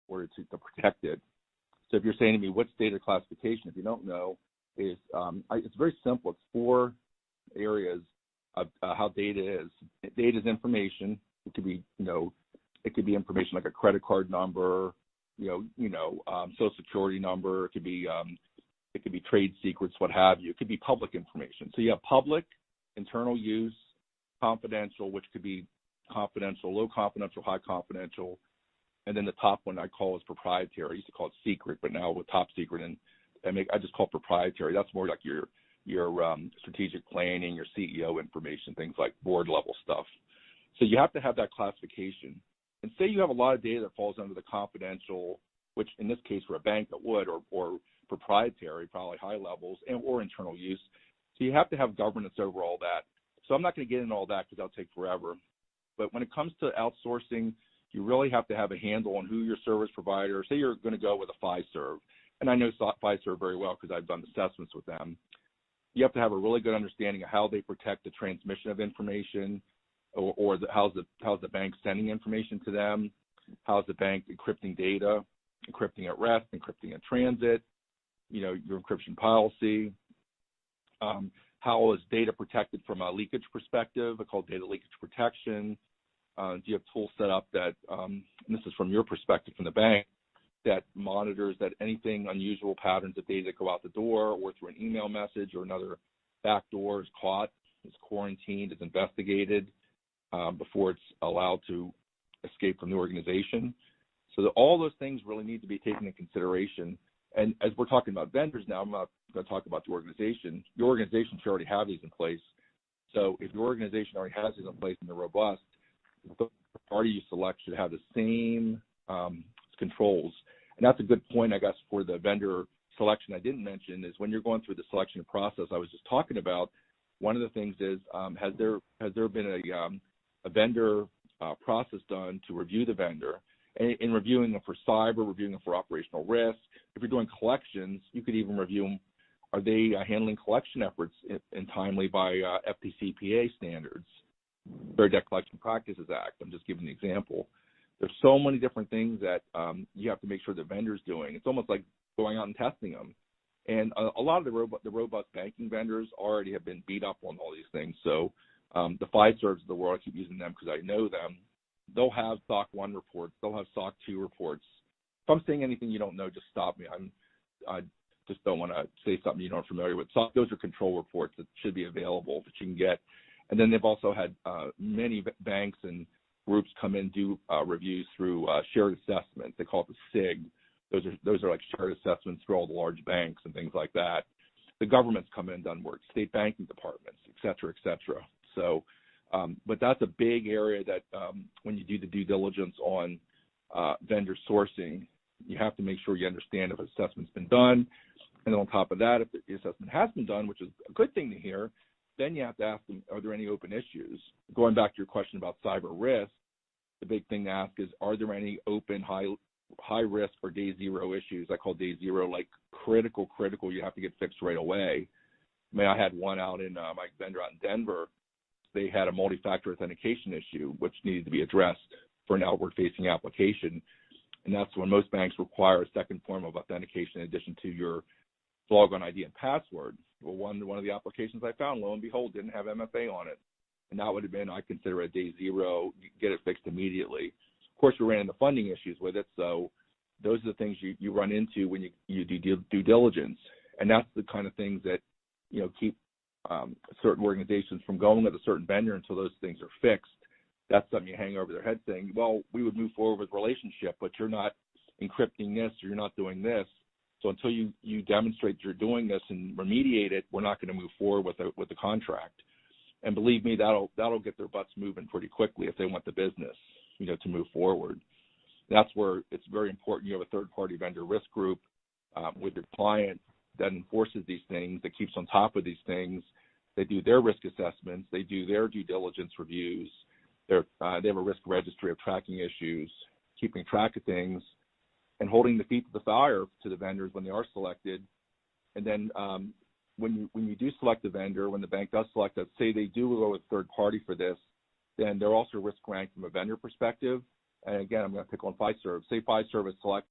order to protect it. So if you're saying to me, what's data classification? If you don't know, is it's very simple. It's 4 areas of how data is. Data is information. It could be, it could be information like a credit card number, Social Security number. It could be trade secrets, what have you. It could be public information. So you have public, internal use, confidential, which could be confidential, low confidential, high confidential, and then the top one I call is proprietary. I used to call it secret, but now with top secret I just call it proprietary. That's more like your strategic planning, your CEO information, things like board level stuff. So you have to have that classification. And say you have a lot of data that falls under the confidential, which in this case for a bank it would, or proprietary, probably high levels, or internal use. So you have to have governance over all that. So I'm not going to get into all that because that'll take forever. But when it comes to outsourcing, you really have to have a handle on who your service provider. Say you're going to go with a Fiserv, and I know Fiserv very well because I've done assessments with them. You have to have a really good understanding of how they protect the transmission of information, or how's the bank sending information to them, how's the bank encrypting data, encrypting at rest, encrypting in transit, your encryption policy. How is data protected from a leakage perspective? I call data leakage protection. Do you have tools set up that, and this is from your perspective from the bank, that monitors that anything unusual patterns of data that go out the door or through an email message or another back door is caught, is quarantined, is investigated before it's allowed to escape from the organization? So all those things really need to be taken into consideration. And as we're talking about vendors now, I'm not going to talk about the organization. Your organization should already have these in place. So if your organization already has these in place and they're robust, the party you select should have the same controls. And that's a good point, I guess, for the vendor selection I didn't mention is when you're going through the selection process I was just talking about, one of the things is has there been a vendor process done to review the vendor? In reviewing them for cyber, reviewing them for operational risk. If you're doing collections, you could even review them. Are they handling collection efforts in timely by FDCPA standards, Fair Debt Collection Practices Act? I'm just giving an example. There's so many different things that you have to make sure the vendor's doing. It's almost like going out and testing them. And a lot of the robust banking vendors already have been beat up on all these things. So the Fiservs of the world, I keep using them because I know them. They'll have SOC 1 reports. They'll have SOC 2 reports. If I'm saying anything you don't know, just stop me. I just don't want to say something you aren't familiar with. Those are control reports that should be available that you can get. And then they've also had many banks and groups come in and do reviews through shared assessments. They call it the SIG. Those are like shared assessments for all the large banks and things like that. The government's come in and done work, state banking departments, et cetera, et cetera. So, but that's a big area that when you do the due diligence on vendor sourcing, you have to make sure you understand if assessment's been done. And then on top of that, if the assessment has been done, which is a good thing to hear, then you have to ask them, are there any open issues? Going back to your question about cyber risk, the big thing to ask is, are there any open, high risk or day zero issues? I call day zero like critical, you have to get fixed right away. I had one out in my vendor out in Denver. They had a multi-factor authentication issue, which needed to be addressed for an outward-facing application. And that's when most banks require a second form of authentication in addition to your log-on ID and password. Well, one of the applications I found, lo and behold, didn't have MFA on it. And that would have been, I consider it day zero, get it fixed immediately. Of course, we ran into funding issues with it, so those are the things you run into when you do due diligence. And that's the kind of things that, keep certain organizations from going with a certain vendor until those things are fixed. That's something you hang over their head saying, well, we would move forward with relationship, but you're not encrypting this or you're not doing this. So until you demonstrate you're doing this and remediate it, we're not going to move forward with the contract. And believe me, that'll get their butts moving pretty quickly if they want the business, to move forward. That's where it's very important you have a third-party vendor risk group with your client that enforces these things, that keeps on top of these things. They do their risk assessments. They do their due diligence reviews. They have a risk registry of tracking issues, keeping track of things, and holding the feet to the fire to the vendors when they are selected. And then when you do select a vendor, when the bank does select us, say they do go with a third party for this, then they're also risk ranked from a vendor perspective. and again, I'm going to pick on Fiserv. Say Fiserv is selecting